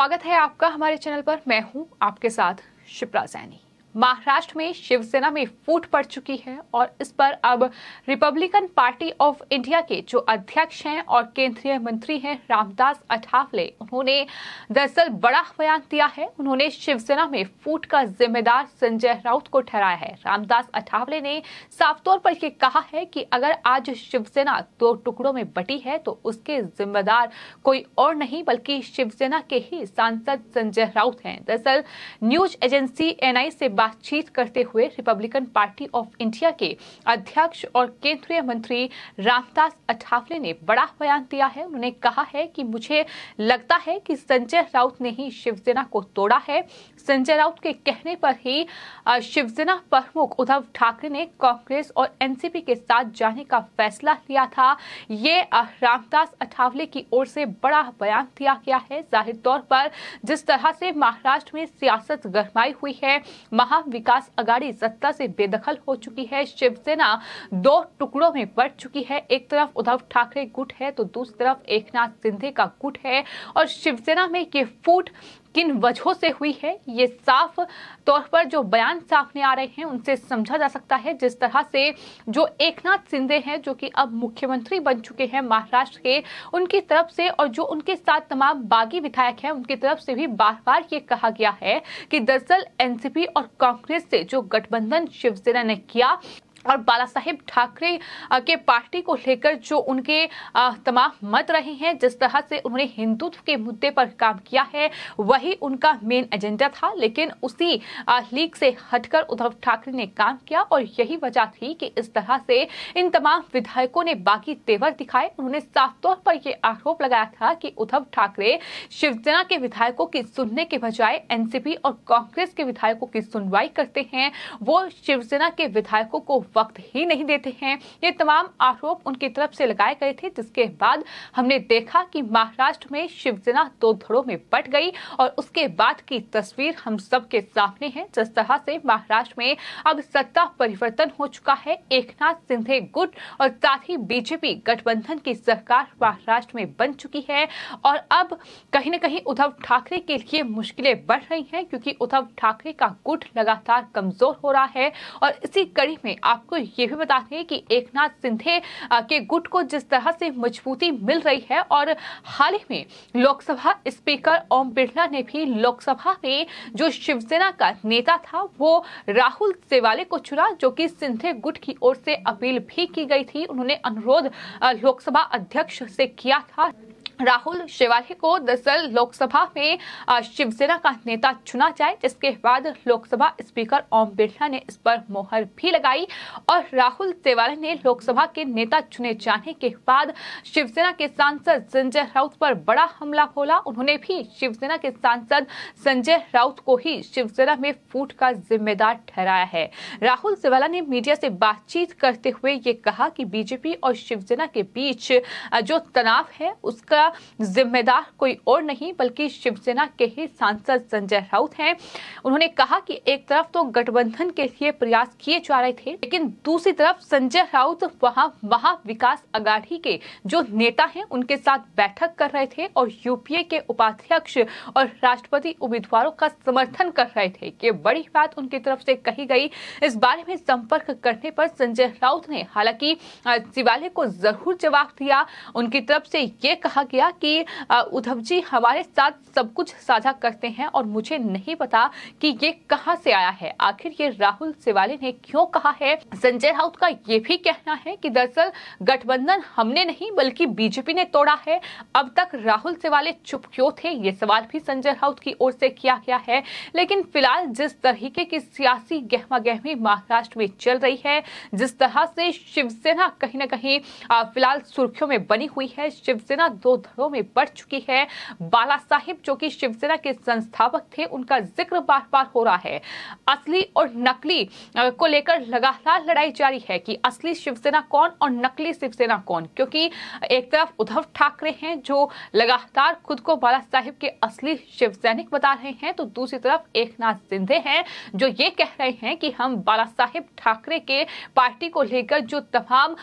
स्वागत है आपका हमारे चैनल पर। मैं हूं आपके साथ शिप्रा सैनी। महाराष्ट्र में शिवसेना में फूट पड़ चुकी है और इस पर अब रिपब्लिकन पार्टी ऑफ इंडिया के जो अध्यक्ष हैं और केंद्रीय मंत्री हैं रामदास अठावले, उन्होंने दरअसल बड़ा बयान दिया है। उन्होंने शिवसेना में फूट का जिम्मेदार संजय राउत को ठहराया है। रामदास अठावले ने साफ तौर पर यह कहा है कि अगर आज शिवसेना दो टुकड़ों में बटी है तो उसके जिम्मेदार कोई और नहीं बल्कि शिवसेना के ही सांसद संजय राउत हैं। दरअसल न्यूज एजेंसी एनआई से बातचीत करते हुए रिपब्लिकन पार्टी ऑफ इंडिया के अध्यक्ष और केंद्रीय मंत्री रामदास अठावले ने बड़ा बयान दिया है। उन्होंने कहा है कि मुझे लगता है कि संजय राउत ने ही शिवसेना को तोड़ा है। संजय राउत के कहने पर ही शिवसेना प्रमुख उद्धव ठाकरे ने कांग्रेस और एनसीपी के साथ जाने का फैसला लिया था। ये रामदास अठावले की ओर से बड़ा बयान दिया गया है। जाहिर तौर पर जिस तरह से महाराष्ट्र में सियासत गरमाई हुई है, विकास अघाड़ी सत्ता से बेदखल हो चुकी है, शिवसेना दो टुकड़ों में बट चुकी है। एक तरफ उद्धव ठाकरे गुट है तो दूसरी तरफ एकनाथ शिंदे का गुट है। और शिवसेना में ये फूट किन वजहों से हुई है, ये साफ तौर पर जो बयान सामने आ रहे हैं उनसे समझा जा सकता है। जिस तरह से जो एकनाथ शिंदे हैं, जो कि अब मुख्यमंत्री बन चुके हैं महाराष्ट्र के, उनकी तरफ से और जो उनके साथ तमाम बागी विधायक हैं उनकी तरफ से भी बार बार ये कहा गया है कि दरअसल एनसीपी और कांग्रेस से जो गठबंधन शिवसेना ने किया और बाला साहेब ठाकरे के पार्टी को लेकर जो उनके तमाम मत रहे हैं, जिस तरह से उन्होंने हिंदुत्व के मुद्दे पर काम किया है, वही उनका मेन एजेंडा था। लेकिन उसी लीग से हटकर उद्धव ठाकरे ने काम किया और यही वजह थी कि इस तरह से इन तमाम विधायकों ने बाकी तेवर दिखाए। उन्होंने साफ तौर पर यह आरोप लगाया था कि उद्धव ठाकरे शिवसेना के विधायकों की सुनने के बजाय एनसीपी और कांग्रेस के विधायकों की सुनवाई करते हैं। वो शिवसेना के विधायकों को वक्त ही नहीं देते हैं। ये तमाम आरोप उनकी तरफ से लगाए गए थे, जिसके बाद हमने देखा कि महाराष्ट्र में शिवसेना दो धड़ों में बट गई और उसके बाद की तस्वीर हम सबके सामने है। जिस तरह से महाराष्ट्र में अब सत्ता परिवर्तन हो चुका है, एकनाथ शिंदे गुट और साथ ही बीजेपी गठबंधन की सरकार महाराष्ट्र में बन चुकी है। और अब कहीं न कहीं उद्धव ठाकरे के लिए मुश्किलें बढ़ रही हैं, क्योंकि उद्धव ठाकरे का गुट लगातार कमजोर हो रहा है। और इसी कड़ी में आपको ये भी बता दें कि एकनाथ शिंदे के गुट को जिस तरह से मजबूती मिल रही है और हाल ही में लोकसभा स्पीकर ओम बिरला ने भी लोकसभा में जो शिवसेना का नेता था वो राहुल सेवाले को चुना, जो कि शिंदे गुट की ओर से अपील भी की गई थी। उन्होंने अनुरोध लोकसभा अध्यक्ष से किया था राहुल शेवाले को दरअसल लोकसभा में शिवसेना का नेता चुना जाए, जिसके बाद लोकसभा स्पीकर ओम बिरला ने इस पर मोहर भी लगाई और राहुल शेवाले ने लोकसभा के नेता चुने जाने के बाद शिवसेना के सांसद संजय राउत पर बड़ा हमला बोला। उन्होंने भी शिवसेना के सांसद संजय राउत को ही शिवसेना में फूट का जिम्मेदार ठहराया है। राहुल शेवाला ने मीडिया से बातचीत करते हुए ये कहा कि बीजेपी और शिवसेना के बीच जो तनाव है उसका जिम्मेदार कोई और नहीं बल्कि शिवसेना के ही सांसद संजय राउत हैं। उन्होंने कहा कि एक तरफ तो गठबंधन के लिए प्रयास किए जा रहे थे, लेकिन दूसरी तरफ संजय राउत वहां महाविकास अघाड़ी के जो नेता हैं उनके साथ बैठक कर रहे थे और यूपीए के उपाध्यक्ष और राष्ट्रपति उम्मीदवारों का समर्थन कर रहे थे। ये बड़ी बात उनकी तरफ से कही गई। इस बारे में संपर्क करने पर संजय राउत ने हालांकि शिवाले को जरूर जवाब दिया। उनकी तरफ से ये कहा गया कि उद्धव जी हमारे साथ सब कुछ साझा करते हैं और मुझे नहीं पता कि ये कहां से आया है। आखिर ये राहुल शेवाले ने क्यों कहा है। संजय राउत का ये भी कहना है कि दरअसल गठबंधन हमने नहीं बल्कि बीजेपी ने तोड़ा है। अब तक राहुल शेवाले चुप क्यों थे, ये सवाल भी संजय राउत की ओर से किया गया है। लेकिन फिलहाल जिस तरीके की सियासी गहमागहमी महाराष्ट्र में चल रही है, जिस तरह से शिवसेना कहीं न कहीं फिलहाल सुर्खियों में बनी हुई है, शिवसेना दो धड़ों में बढ़ चुकी है। बाला साहेब जो कि शिवसेना के संस्थापक थे, उनका जिक्र बार बार हो रहा है। असली और नकली को लेकर लगातार लड़ाई जारी है कि असली शिवसेना कौन और नकली शिवसेना कौन, क्योंकि एक तरफ उद्धव ठाकरे हैं जो लगातार खुद को बाला साहेब के असली शिवसैनिक बता रहे हैं, तो दूसरी तरफ एकनाथ शिंदे हैं जो ये कह रहे हैं कि हम बाला साहेब ठाकरे के पार्टी को लेकर जो तमाम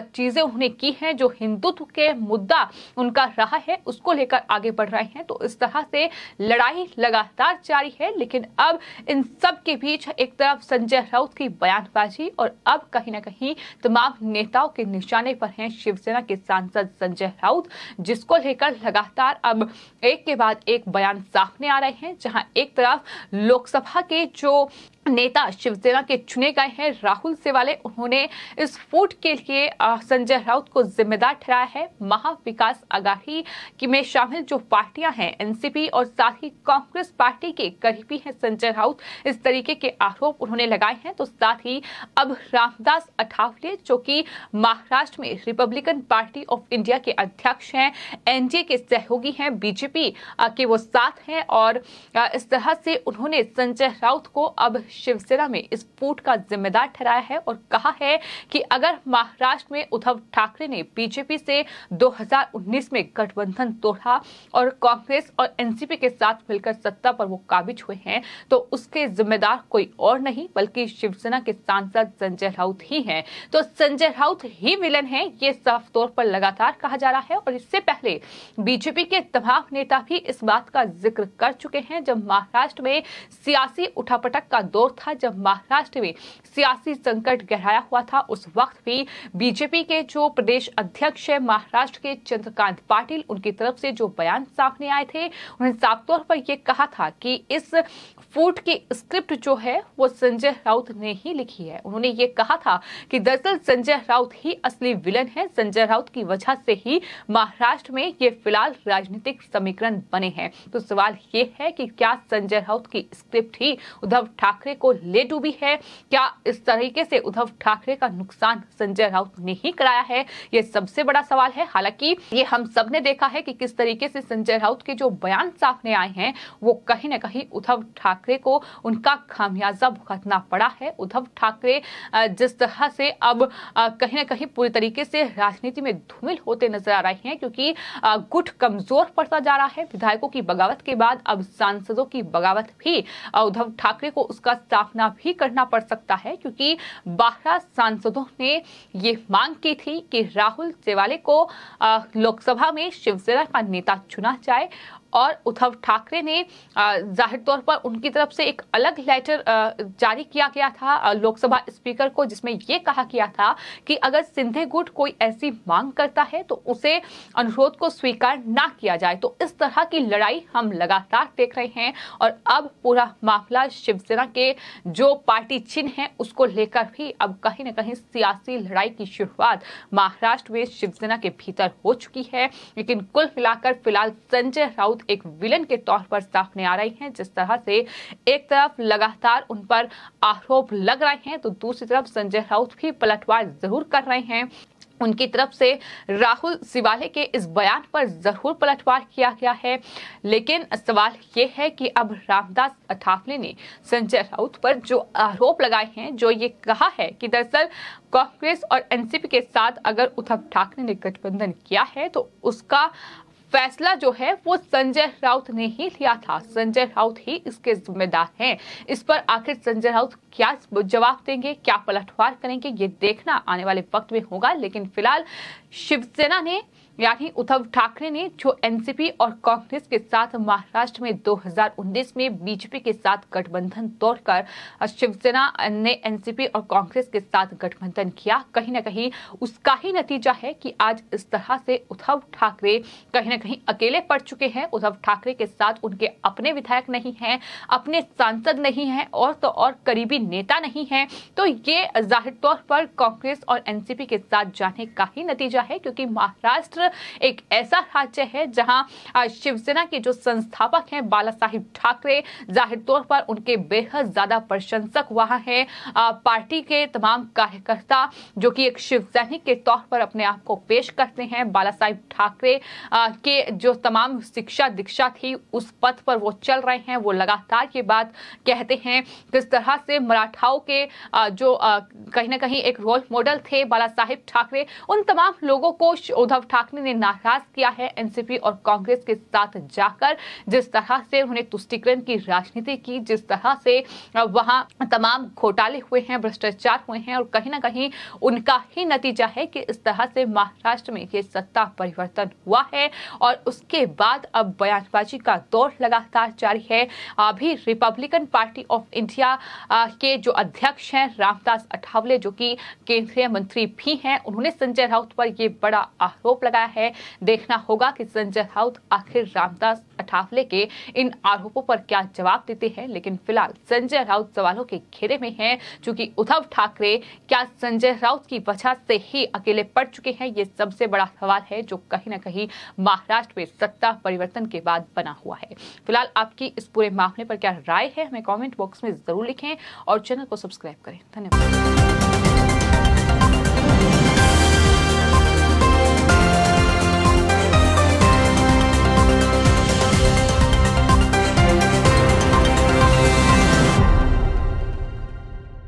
चीजें उन्होंने की हैं, जो हिंदुत्व के मुद्दा उनका रहा है उसको लेकर आगे बढ़ रहे हैं। तो इस तरह से लड़ाई लगातार जारी है, लेकिन अब इन सब के बीच एक तरफ संजय राउत की बयानबाजी और अब कहीं ना कहीं तमाम नेताओं के निशाने पर हैं शिवसेना के सांसद संजय राउत, जिसको लेकर लगातार अब एक के बाद एक बयान सामने आ रहे हैं। जहां एक तरफ लोकसभा के जो नेता शिवसेना के चुने गए हैं राहुल सेवाले, उन्होंने इस फूट के लिए संजय राउत को जिम्मेदार ठहराया है। महाविकास आघाड़ी की में शामिल जो पार्टियां हैं एनसीपी और साथ ही कांग्रेस पार्टी के करीबी हैं संजय राउत, इस तरीके के आरोप उन्होंने लगाए हैं। तो साथ ही अब रामदास अठावले जो कि महाराष्ट्र में रिपब्लिकन पार्टी ऑफ इंडिया के अध्यक्ष हैं, एनडीए के सहयोगी हैं, बीजेपी के वो साथ हैं और इस तरह से उन्होंने संजय राउत को अब शिवसेना में इस फूट का जिम्मेदार ठहराया है और कहा है कि अगर महाराष्ट्र में उद्धव ठाकरे ने बीजेपी से 2019 में गठबंधन तोड़ा और कांग्रेस और एनसीपी के साथ मिलकर सत्ता पर वो काबिज हुए हैं, तो उसके जिम्मेदार कोई और नहीं बल्कि शिवसेना के सांसद संजय राउत ही हैं। तो संजय राउत ही विलन हैं, ये साफ तौर पर लगातार कहा जा रहा है। और इससे पहले बीजेपी के तमाम नेता भी इस बात का जिक्र कर चुके हैं। जब महाराष्ट्र में सियासी उठापटक का दौर था, जब महाराष्ट्र में सियासी संकट गहराया हुआ था, उस वक्त भी बीजेपी के जो प्रदेश अध्यक्ष है महाराष्ट्र के चंद्रकांत पाटिल, उनकी तरफ से जो बयान सामने आए थे, उन्होंने साफ तौर पर यह कहा था कि इस फूट की स्क्रिप्ट जो है वो संजय राउत ने ही लिखी है। उन्होंने ये कहा था कि दरअसल संजय राउत ही असली विलन है, संजय राउत की वजह से ही महाराष्ट्र में ये फिलहाल राजनीतिक समीकरण बने हैं। तो सवाल ये है कि क्या संजय राउत की स्क्रिप्ट ही उद्धव ठाकरे को ले डूबी है? क्या इस तरीके से उद्धव ठाकरे का नुकसान संजय राउत ने ही कराया है? ये सबसे बड़ा सवाल है। हालांकि ये हम सब ने देखा है कि किस तरीके से संजय राउत के जो बयान सामने आए हैं वो कहीं ना कहीं उद्धव ठाकरे को उनका खामियाजा भुगतना पड़ा है। उद्धव ठाकरे जिस तरह से अब कहीं ना कहीं पूरी तरीके से राजनीति में धूमिल होते नजर आ रहे हैं, क्योंकि गुट कमजोर पड़ता जा रहा है। विधायकों की बगावत के बाद अब सांसदों की बगावत भी उद्धव ठाकरे को उसका सामना भी करना पड़ सकता है, क्योंकि 12 सांसदों ने ये मांग की थी कि राहुल सेवाले को लोकसभा में शिवसेना का नेता चुना जाए और उद्धव ठाकरे ने जाहिर तौर पर उनकी तरफ से एक अलग लेटर जारी किया गया था लोकसभा स्पीकर को, जिसमें यह कहा गया था कि अगर सिंधे गुट कोई ऐसी मांग करता है तो उसे अनुरोध को स्वीकार ना किया जाए। तो इस तरह की लड़ाई हम लगातार देख रहे हैं और अब पूरा मामला शिवसेना के जो पार्टी चिन्ह है उसको लेकर भी अब कहीं न कहीं सियासी लड़ाई की शुरुआत महाराष्ट्र में शिवसेना के भीतर हो चुकी है। लेकिन कुल मिलाकर फिलहाल संजय राउत एक विलन के तौर पर सामने आ रही हैं। जिस तरह से एक तरफ लगातार उन पर आरोप लग रहे हैं तो दूसरी तरफ संजय राउत भी पलटवार जरूर कर रहे हैं। उनकी तरफ से राहुल सेवाले के इस बयान पर जरूर पलटवार किया गया है, लेकिन सवाल ये है कि अब रामदास अठावले ने संजय राउत पर जो आरोप लगाए हैं, जो ये कहा है कि दरअसल कांग्रेस और एनसीपी के साथ अगर उद्धव ठाकरे ने गठबंधन किया है तो उसका फैसला जो है वो संजय राउत ने ही लिया था, संजय राउत ही इसके जिम्मेदार हैं। इस पर आखिर संजय राउत क्या जवाब देंगे, क्या पलटवार करेंगे, ये देखना आने वाले वक्त में होगा। लेकिन फिलहाल शिवसेना ने यानी उद्धव ठाकरे ने जो एनसीपी और कांग्रेस के साथ महाराष्ट्र में 2019 में बीजेपी के साथ गठबंधन तोड़कर शिवसेना ने एनसीपी और कांग्रेस के साथ गठबंधन किया, कहीं ना कहीं उसका ही नतीजा है कि आज इस तरह से उद्धव ठाकरे कहीं ना कहीं अकेले पड़ चुके हैं। उद्धव ठाकरे के साथ उनके अपने विधायक नहीं हैं, अपने सांसद नहीं हैं और तो और करीबी नेता नहीं हैं। तो ये जाहिर तौर पर कांग्रेस और एनसीपी के साथ जाने का ही नतीजा है, क्योंकि महाराष्ट्र एक ऐसा राज्य है जहां शिवसेना के जो संस्थापक हैं बाला साहिब ठाकरे, जाहिर तौर पर उनके बेहद ज्यादा प्रशंसक वहां हैं। पार्टी के तमाम कार्यकर्ता जो कि एक शिव सैनिक के तौर पर अपने आप को पेश करते हैं। बाला साहिब ठाकरे के जो तमाम शिक्षा दीक्षा थी उस पथ पर वो चल रहे हैं। वो लगातार ये बात कहते हैं किस तरह से मराठाओं के जो कहीं ना कहीं एक रोल मॉडल थे बाला साहिब ठाकरे, उन तमाम लोगों को उद्धव ठाकरे ने नाराज किया है एनसीपी और कांग्रेस के साथ जाकर। जिस तरह से उन्होंने तुष्टीकरण की राजनीति की, जिस तरह से वहां तमाम घोटाले हुए हैं, भ्रष्टाचार हुए हैं, और कहीं ना कहीं उनका ही नतीजा है कि इस तरह से महाराष्ट्र में ये सत्ता परिवर्तन हुआ है। और उसके बाद अब बयानबाजी का दौर लगातार जारी है। अभी रिपब्लिकन पार्टी ऑफ इंडिया के जो अध्यक्ष हैं रामदास अठावले, जो कि केंद्रीय मंत्री भी हैं, उन्होंने संजय राउत पर यह बड़ा आरोप लगाया है। देखना होगा कि संजय राउत आखिर रामदास अठावले के इन आरोपों पर क्या जवाब देते हैं। लेकिन फिलहाल संजय राउत सवालों के घेरे में हैं, क्योंकि उद्धव ठाकरे क्या संजय राउत की वजह से ही अकेले पड़ चुके हैं, ये सबसे बड़ा सवाल है जो कहीं ना कहीं महाराष्ट्र में सत्ता परिवर्तन के बाद बना हुआ है। फिलहाल आपकी इस पूरे मामले पर क्या राय है, हमें कमेंट बॉक्स में जरूर लिखें और चैनल को सब्सक्राइब करें। धन्यवाद।